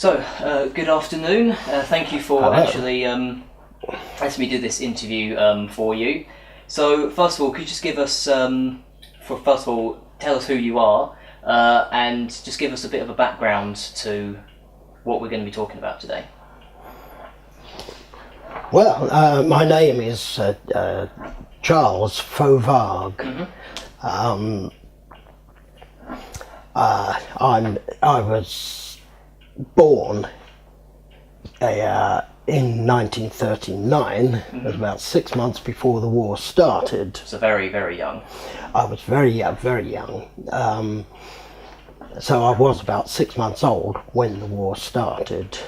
So, good afternoon. Thank you for Hello. actually letting me do this interview for you. So, first of all, could you just give us, tell us who you are and just give us a bit of a background to what we're going to be talking about today. Well, my name is Charles Fauvargue. I was born in 1939. It was about 6 months before the war started. So very, very young. I was very young. So I was about 6 months old when the war started.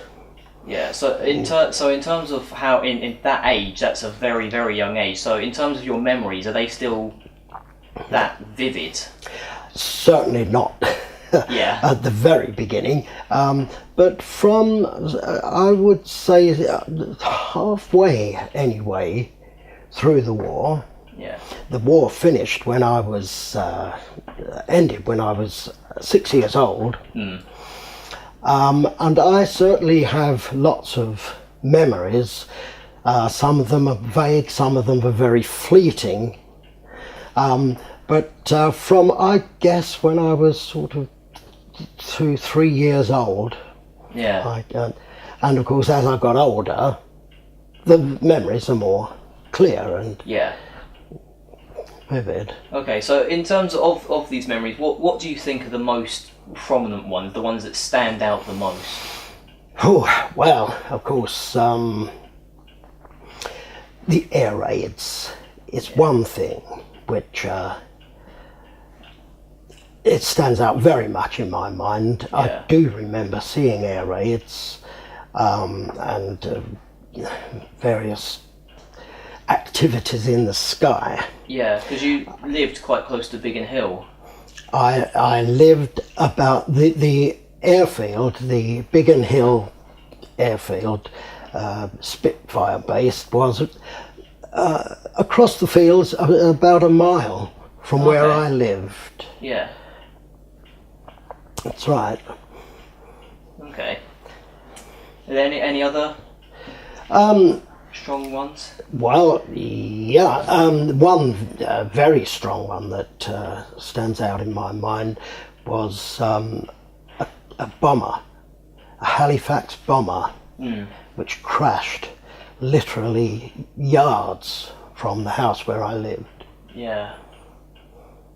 Yeah. So in terms of how in that age, that's a very, very young age. So in terms of your memories, are they still that vivid? Certainly not. Yeah. At the very beginning, but from I would say halfway anyway through the war. Yeah. The war finished when I was ended when I was 6 years old, and I certainly have lots of memories. Some of them are vague, some of them are very fleeting. But from, I guess, when I was sort of 3 years old, Yeah. and of course as I got older, the memories are more clear and Yeah. vivid. Okay, so in terms of these memories, what do you think are the most prominent ones, the ones that stand out the most? Oh, well, of course, the air raids is one thing which it stands out very much in my mind. Yeah. I do remember seeing air raids and various activities in the sky. Yeah, because you lived quite close to Biggin Hill. I lived about the airfield, the Biggin Hill airfield, Spitfire based, was across the fields about a mile from where I lived. Yeah. That's right. Okay. Are there any other strong ones? Well, yeah, one very strong one that stands out in my mind was a bomber, a Halifax bomber, which crashed literally yards from the house where I lived. Yeah.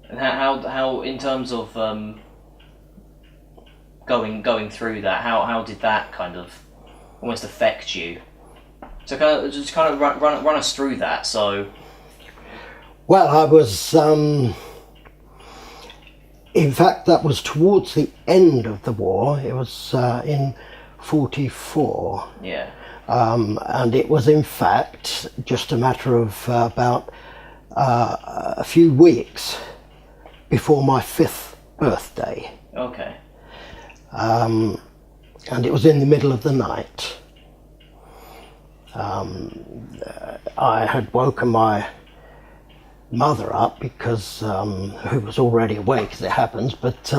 And how in terms of going through that, how did that kind of almost affect you? So kind of run us through that. So. Well, I was, in fact, that was towards the end of the war. It was in 44. Yeah. And it was, in fact, just a matter of about a few weeks before my 5th birthday. Okay. And it was in the middle of the night. I had woken my mother up because who was already awake, as it happens, but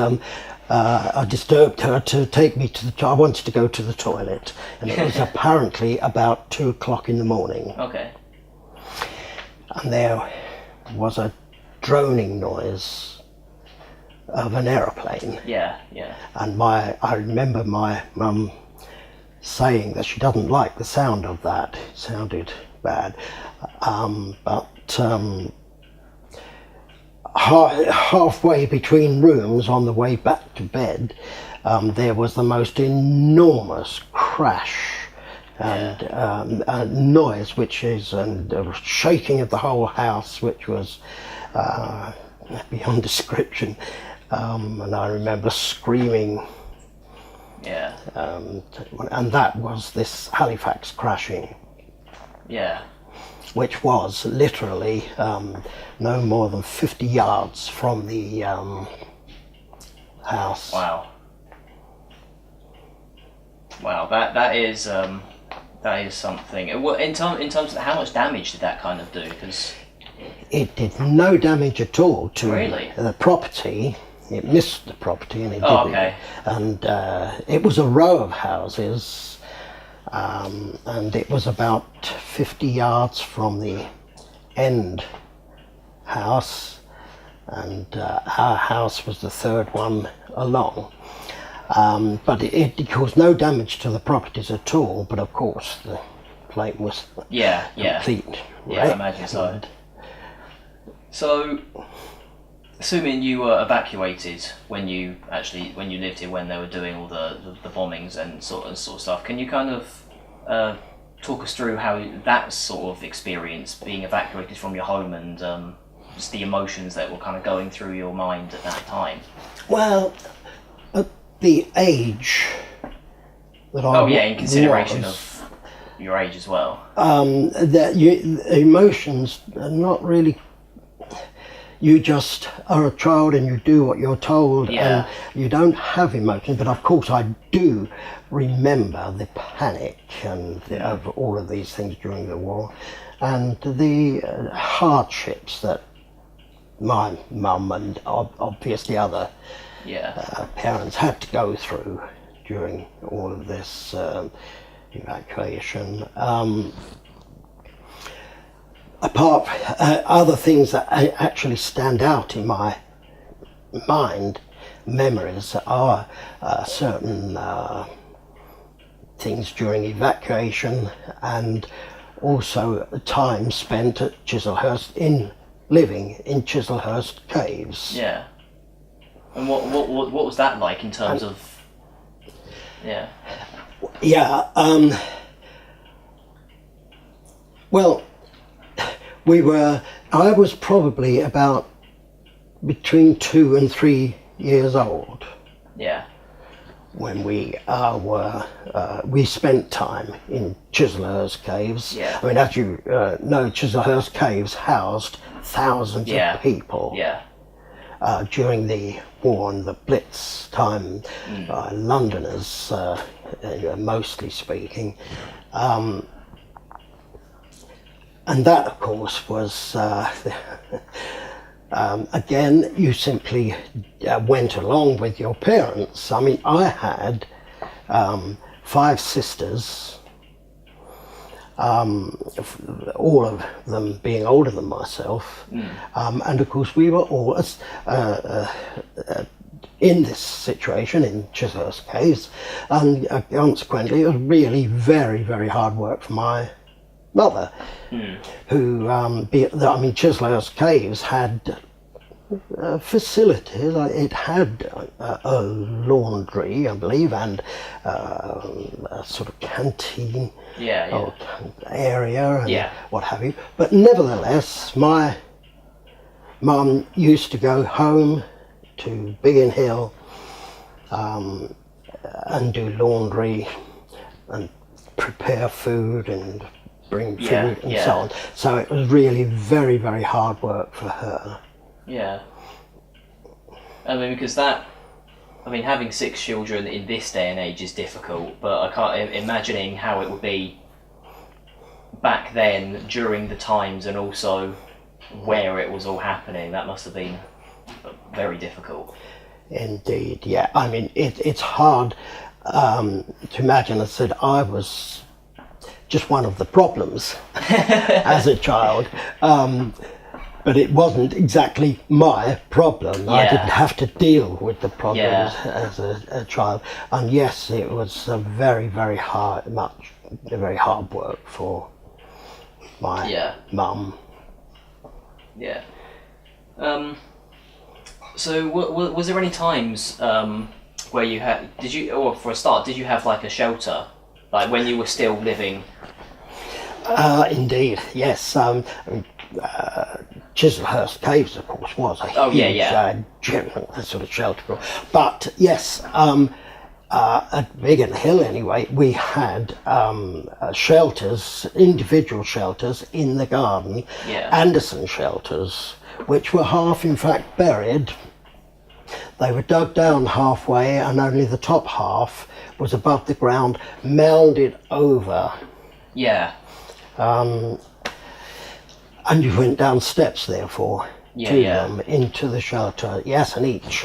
I disturbed her to take me to the I wanted to go to the toilet, and it was apparently about 2 o'clock in the morning. Okay. And there was a droning noise of an aeroplane. Yeah, yeah. And I remember my mum saying that she doesn't like the sound of that. It sounded bad. But halfway between rooms on the way back to bed, there was the most enormous crash and noise, which is, and shaking of the whole house, which was beyond description. And I remember screaming. Yeah. And that was this Halifax crashing. Yeah. Which was literally no more than 50 yards from the house. Wow. Wow. That is something. In terms of how much damage did that kind of do? Because it did no damage at all to really? the property. it missed the property and it Oh, didn't. okay. And it was a row of houses, and it was about 50 yards from the end house, and our house was the third one along. But it caused no damage to the properties at all, but of course the flame was complete. Yeah, I imagine so. So, assuming you were evacuated when you lived here, when they were doing all the bombings and sort of stuff, can you kind of talk us through how that sort of experience, being evacuated from your home, and just the emotions that were kind of going through your mind at that time? Well, at the age that I in consideration of your age as well. Emotions are not really. You just are a child and you do what you're told, and you don't have emotions. But of course, I do remember the panic and of all of these things during the war, and the hardships that my mum and obviously other parents had to go through during all of this evacuation. Apart other things that actually stand out in my mind, memories, are certain things during evacuation, and also time spent at Chislehurst living in Chislehurst Caves. Yeah. And what was that like in terms of? Yeah. Yeah. Well, I was probably about between 2 and 3 years old. Yeah. When we spent time in Chislehurst Caves. Yeah. I mean, as you know, Chislehurst Caves housed thousands of people. Yeah. During the war and the Blitz time, Londoners, mostly speaking. And that, of course, was, again, you simply went along with your parents. I mean, I had 5 sisters, all of them being older than myself. And, of course, we were all in this situation in Chislehurst Caves, and consequently it was really very, very hard work for my mother, who, Chislehurst Caves had facilities. It had a laundry, I believe, and a sort of canteen area and what have you. But nevertheless, my mum used to go home to Biggin Hill and do laundry and prepare food and bring food and so on. So it was really very, very hard work for her. Yeah. I mean, because having 6 children in this day and age is difficult, but I can't imagining how it would be back then during the times, and also where it was all happening. That must have been very difficult. Indeed, yeah. I mean, it's hard to imagine. I said I was just one of the problems as a child, but it wasn't exactly my problem. I didn't have to deal with the problems as a child. And yes, it was a very, very hard work for my mum. Yeah. So was there any times where you had, did you have like a shelter, like when you were still living? Indeed, yes. Chislehurst Caves, of course, was a huge general sort of shelter. But yes, at Biggin Hill anyway, we had shelters, individual shelters in the garden, Anderson shelters, which were half in fact buried. They were dug down halfway, and only the top half was above the ground, mounded over. Yeah. And you went down steps, therefore, to them into the shelter. Yes, and each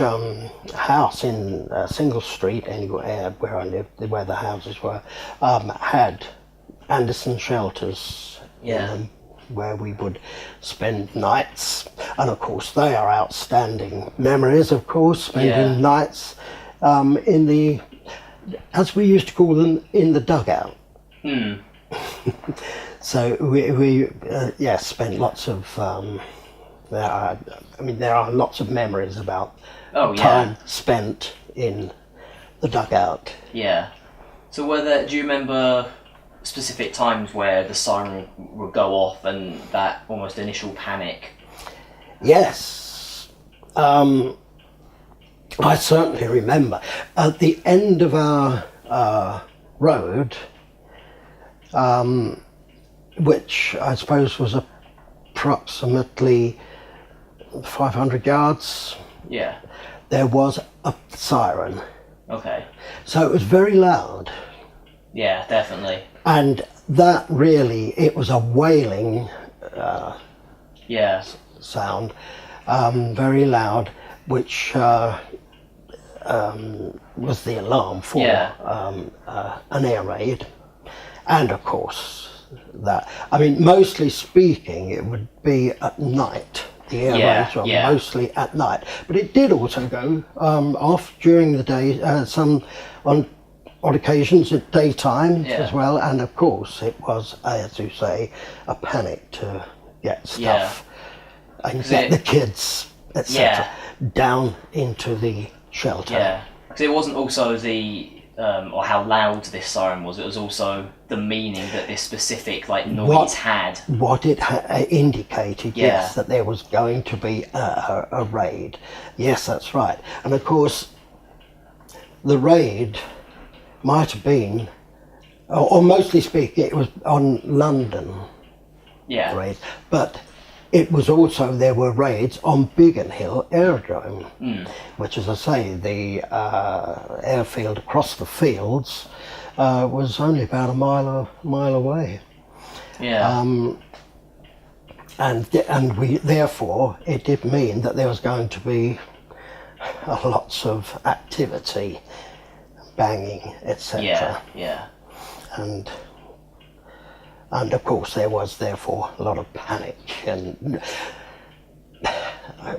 house in a single street, anywhere where I lived, where the houses were, had Anderson shelters in them, where we would spend nights. And of course, they are outstanding memories. Of course, spending nights in the, as we used to call them, in the dugout. So we spent lots of. There are lots of memories about time spent in the dugout. Yeah. So do you remember specific times where the siren would go off and that almost initial panic? Yes. I certainly remember. At the end of our road, which I suppose was approximately 500 yards. Yeah. There was a siren. Okay. So it was very loud. Yeah, definitely. And that really, it was a wailing sound, very loud, which was the alarm for an air raid. And of course, mostly speaking, it would be at night. The air raids were mostly at night, but it did also go off during the day. Some on occasions at daytime as well, and of course it was, as you say, a panic to get stuff and get the kids, etc., down into the shelter. Yeah, because it wasn't also or how loud this siren was, it was also the meaning that this specific noise had. What it indicated, yes, that there was going to be a raid. Yes, that's right. And of course, the raid might have been, or mostly speaking, it was on London raid, but it was also, there were raids on Biggin Hill Aerodrome, which, as I say, the airfield across the fields was only about a mile away. Yeah. And we, therefore, it did mean that there was going to be lots of activity, banging, etc. Yeah. And of course there was therefore a lot of panic and,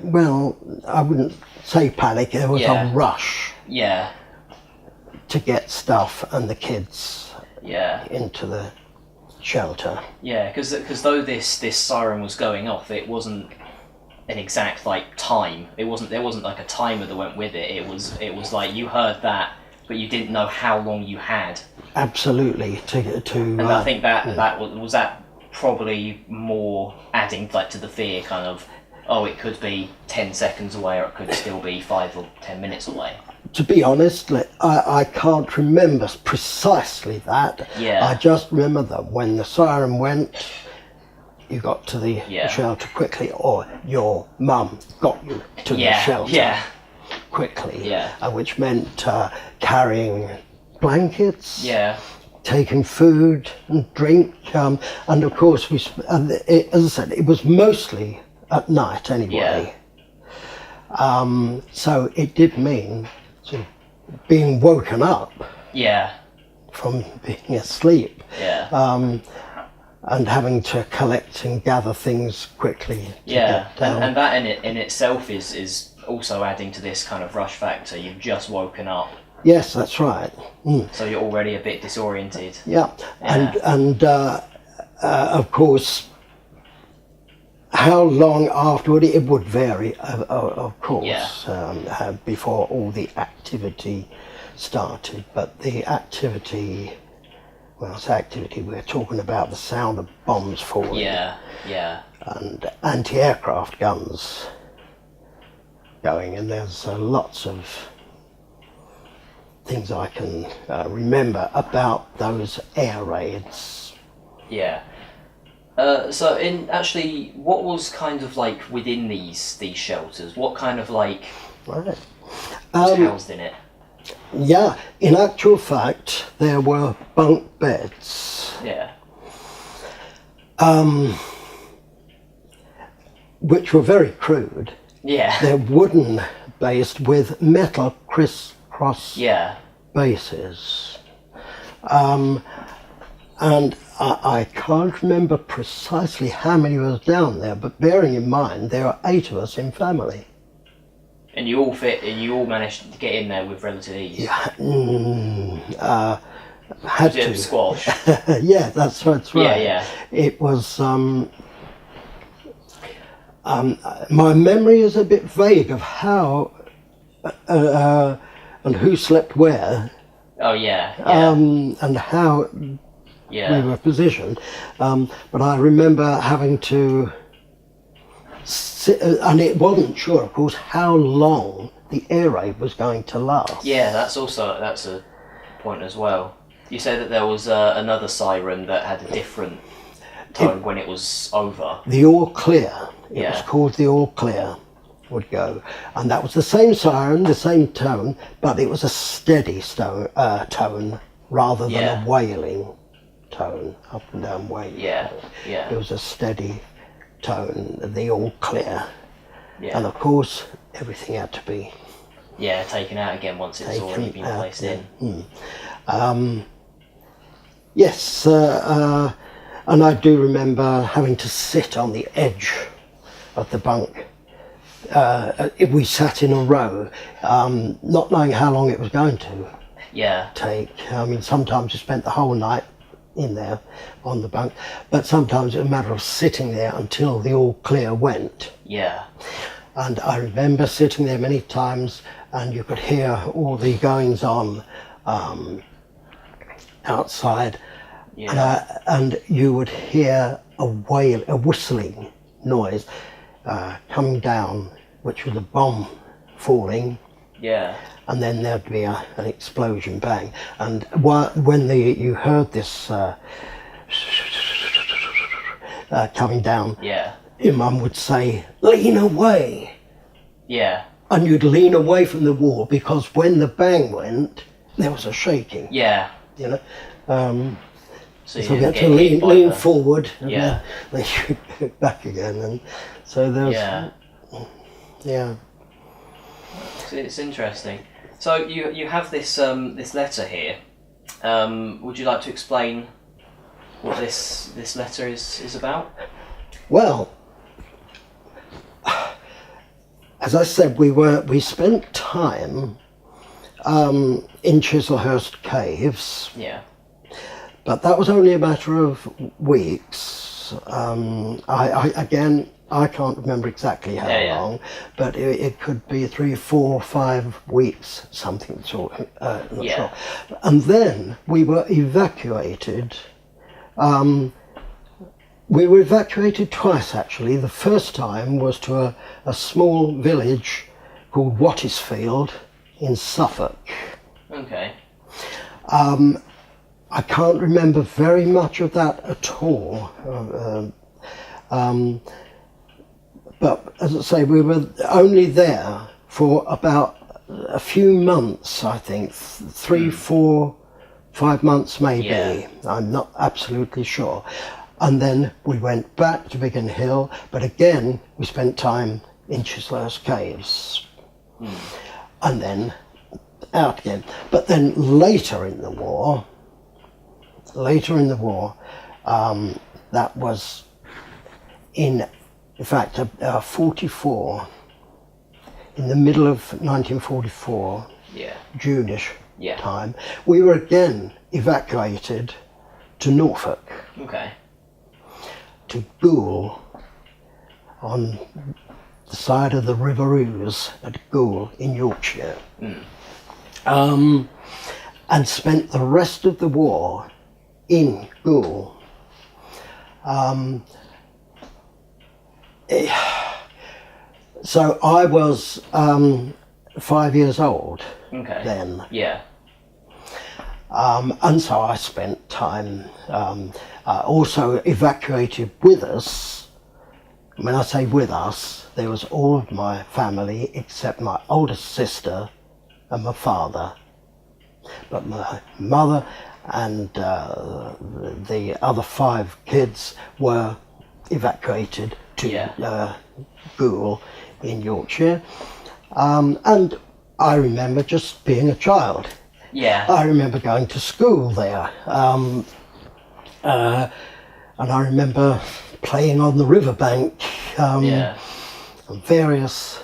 well, I wouldn't say panic, there was a rush to get stuff and the kids into the shelter. Yeah, because though this siren was going off, it wasn't an exact time. There wasn't a timer that went with it. It was like you heard that, but you didn't know how long you had. Absolutely. And I think that was that probably more adding to the fear, kind of, it could be 10 seconds away, or it could still be 5 or 10 minutes away. To be honest, I can't remember precisely that. Yeah. I just remember that when the siren went, you got to the shelter quickly, or your mum got you to the shelter quickly, which meant carrying blankets, taking food and drink, and of course as I said, it was mostly at night anyway. So it did mean being woken up from being asleep, and having to collect and gather things quickly to get down. And that in itself is also adding to this kind of rush factor. You've just woken up. Yes, that's right. So you're already a bit disoriented. Yeah. And of course, how long afterward, it would vary, of course, before all the activity started. But the activity, it's activity, we're talking about the sound of bombs falling. And anti-aircraft guns going, and there's lots of things I can remember about those air raids. Yeah. So what was kind of within these shelters? What kind of was housed in it? Yeah, in actual fact, there were bunk beds. Yeah. which were very crude. Yeah. They're wooden based with metal crisscross Yeah. bases. And I can't remember precisely how many was down there, but bearing in mind there are 8 of us in family. And you all fit, and you all managed to get in there with relative ease. Yeah, had Bit to. of squash. Yeah, that's right. Yeah. It was. My memory is a bit vague of how and who slept where. Oh yeah. And how Yeah. we were positioned. But I remember having to sit, and it wasn't sure, of course, how long the air raid was going to last. Yeah, that's a point as well. You said that there was another siren that had a different tone when it was over. The all clear. It Yeah. was called the all clear would go, and that was the same siren, the same tone, but it was a steady tone rather than Yeah. a wailing tone, up and down wailing. Yeah. It was a steady tone, the all clear. Yeah. And of course, everything had to be Yeah, taken out again once it's already been out, placed yeah. in. Yes, and I do remember having to sit on the edge of the bunk. We sat in a row, not knowing how long it was going to Yeah. take. I mean, sometimes you spent the whole night in there on the bunk, but sometimes it was a matter of sitting there until the all clear went. Yeah. And I remember sitting there many times, and you could hear all the goings on outside. Yeah. And you would hear a whistling noise coming down, which was a bomb falling, Yeah. and then there'd be an explosion, bang. And when you heard this coming down, Yeah. your mum would say, "Lean away." Yeah. And you'd lean away from the wall, because when the bang went, there was a shaking, Yeah. you know. So you So we didn't had to get hit by lean the- forward, and Yeah. then you go back again, and so there was, Yeah. yeah. It's interesting. So you have this this letter here. Would you like to explain what this letter is about? Well, as I said, we spent time in Chislehurst Caves, Yeah. but that was only a matter of weeks. I can't remember exactly how long, but it could be 3, 4, 5 weeks, something sort. Not sure. And then we were evacuated. We were evacuated twice, actually. The first time was to a small village called Wattisfield in Suffolk. Okay. I can't remember very much of that at all. But as I say, we were only there for about a few months, I think, 3, 4, 5 months maybe. Yeah. I'm not absolutely sure. And then we went back to Biggin Hill, but again we spent time in Chislehurst Caves. And then out again. But then later in the war, that was in fact 44, in the middle of 1944, June-ish time, we were again evacuated to Norfolk, Okay. to Goole, on the side of the River Ouse at Goole in Yorkshire. And spent the rest of the war in Goole. So I was 5 years old then. Yeah. And so I spent time also evacuated with us. When I say with us, there was all of my family except my oldest sister and my father. But my mother and the other 5 kids were evacuated to Goole in Yorkshire. And I remember just being a child. Yeah. I remember going to school there. And I remember playing on the riverbank. Yeah. And various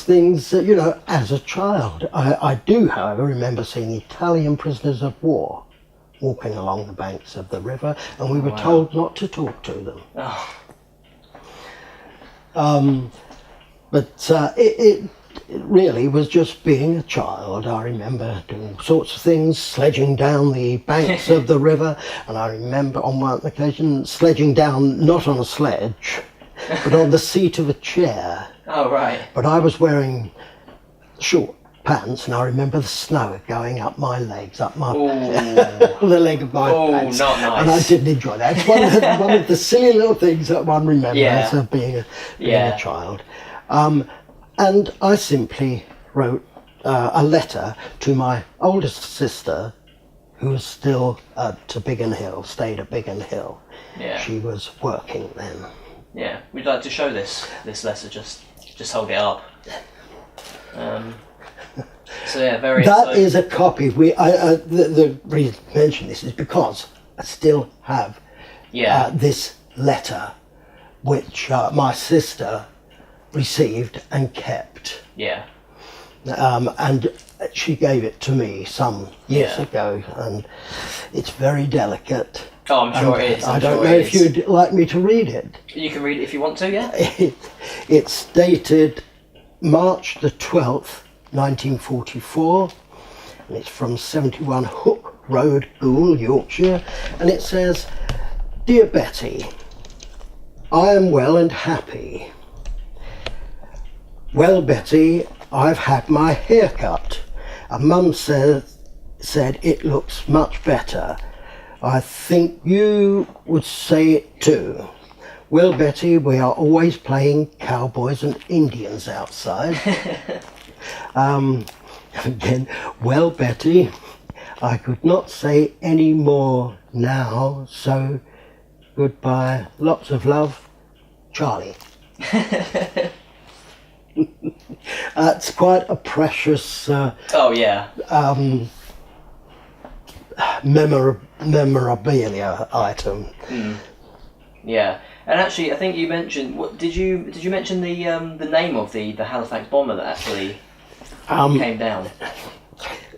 things, as a child. I do, however, remember seeing Italian prisoners of war walking along the banks of the river, and we were told not to talk to them. Oh. But it really was just being a child. I remember doing all sorts of things, sledging down the banks of the river, and I remember on one occasion sledging down, not on a sledge, but on the seat of a chair. Oh, right. But I was wearing short pants, and I remember the snow going up my legs, up my the leg of my pants. Oh, not nice. And I didn't enjoy that. It's one of the silly little things that one remembers of being a child. And I simply wrote a letter to my oldest sister, who was still at Biggin Hill, stayed at Biggin Hill. Yeah. She was working then. Yeah. We'd like to show this letter. Just hold it up. So yeah, very. That is a copy. The reason I mention this is because I still have this letter, which my sister received and kept. Yeah. And she gave it to me some years ago, and it's very delicate. Oh, I'm sure it is. I don't know if you'd like me to read it. You can read it if you want to, yeah? It's dated March the 12th, 1944, and it's from 71 Hook Road, Goole, Yorkshire, and it says, "Dear Betty, I am well and happy. Well, Betty, I've had my hair cut, and Mum said it looks much better. I think you would say it too. Well, Betty, we are always playing cowboys and Indians outside." Again, "Well, Betty, I could not say any more now, so goodbye. Lots of love, Charlie." That's quite a precious memorabilia item. Yeah, and actually, I think you mentioned. What did you mention the name of the Halifax bomber that actually came down?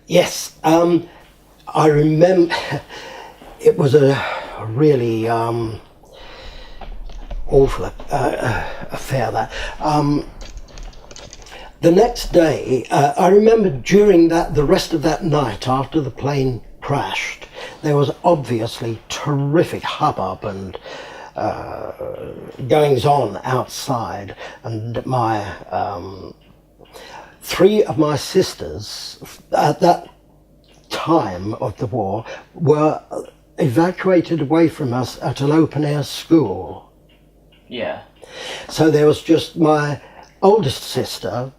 Yes, I remember. It was a really awful affair. That. The next day, I remember during the rest of that night after the plane crashed, there was obviously terrific hubbub and goings on outside, and my three of my sisters at that time of the war were evacuated away from us at an open air school. Yeah. So there was just my oldest sister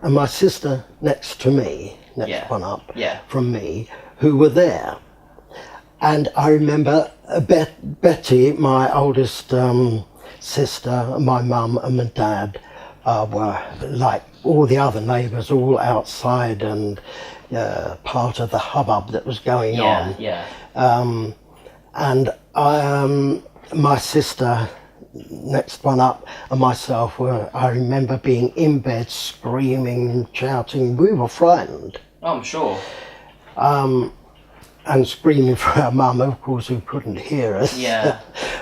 and my sister next to me, next one up from me, who were there. And I remember Betty, my oldest sister, my mum and my dad were like all the other neighbours, all outside and part of the hubbub that was going on. Yeah. And my sister, next one up, and myself I remember being in bed screaming, shouting. We were frightened. Oh, I'm sure. And screaming for our mum, of course, who couldn't hear us. Yeah.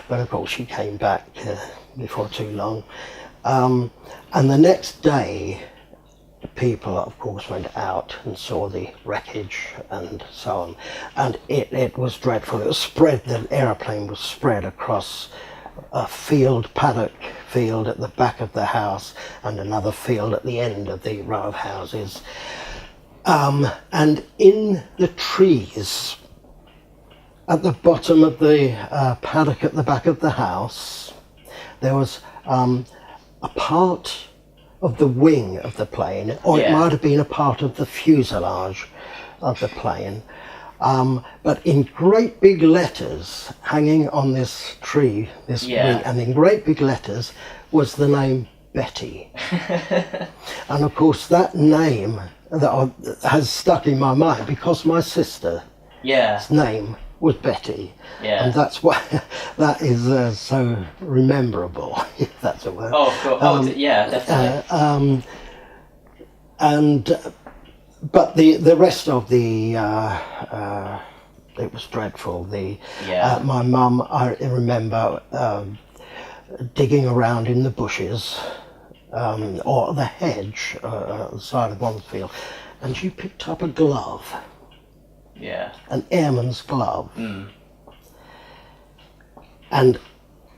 But of course she came back before too long. And the next day, people, of course, went out and saw the wreckage and so on. And it was dreadful. It was spread, the aeroplane was spread across a paddock field at the back of the house and another field at the end of the row of houses. And in the trees at the bottom of the paddock at the back of the house, there was a part of the wing of the plane, or it might have been a part of the fuselage of the plane, But in great big letters, hanging on this tree, this wing, and in great big letters, was the name Betty. And of course, that name has stuck in my mind because my sister's name was Betty. Yeah. And that's why that is so rememberable, if that's a word. Oh, cool. Yeah, definitely. But the rest of the it was dreadful. My mum, I remember digging around in the bushes or the hedge on the side of one field, and she picked up a glove. Yeah. An airman's glove. And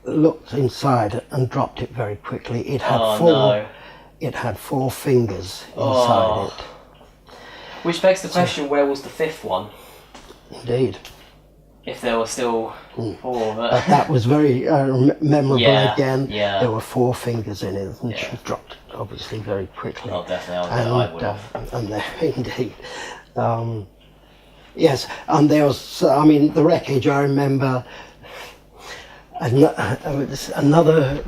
looked inside and dropped it very quickly. It had It had 4 fingers inside it. Which begs the question, where was the 5th one? Indeed. If there were still 4 But that was very memorable again. Yeah. There were 4 fingers in it, and she dropped it obviously very quickly. Oh, definitely. I would have. And there, indeed. Yes, and there was, the wreckage, I remember, another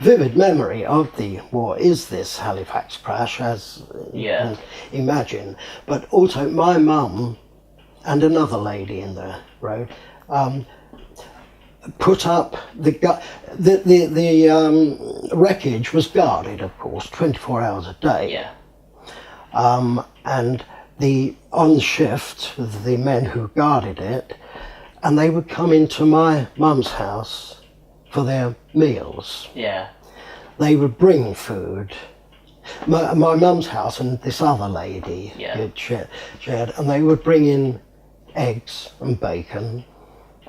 vivid memory of the war is this Halifax crash, as you can imagine. But also my mum and another lady in the road put up the wreckage was guarded, of course, 24 hours a day. Yeah. And on shift, the men who guarded it, and they would come into my mum's house for their meals. Yeah. They would bring food. My mum's house and this other lady shared, and they would bring in eggs and bacon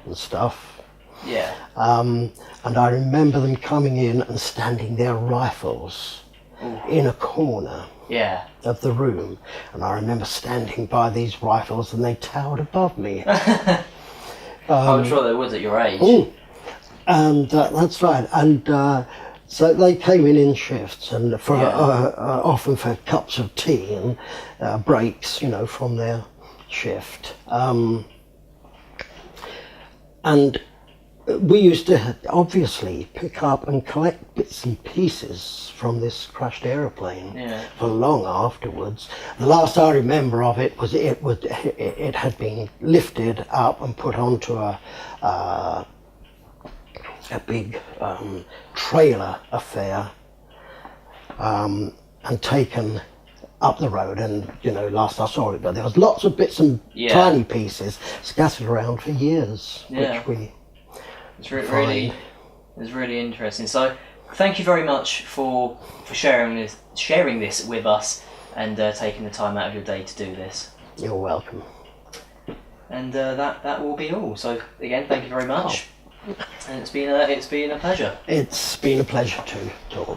and stuff. Yeah. And I remember them coming in and standing their rifles in a corner of the room, and I remember standing by these rifles and they towered above me. I'm sure they would at your age. And that's right, and so they came in shifts, and for often for cups of tea and breaks, from their shift. And we used to obviously pick up and collect bits and pieces from this crashed aeroplane for long afterwards. The last I remember of it was it had been lifted up and put onto a big trailer affair and taken up the road, and last I saw it, but there was lots of bits and tiny pieces scattered around for years, which we It's really interesting. So, thank you very much for sharing this with us and taking the time out of your day to do this. You're welcome. And that will be all. So again, thank you very much. And it's been a pleasure. It's been a pleasure to talk.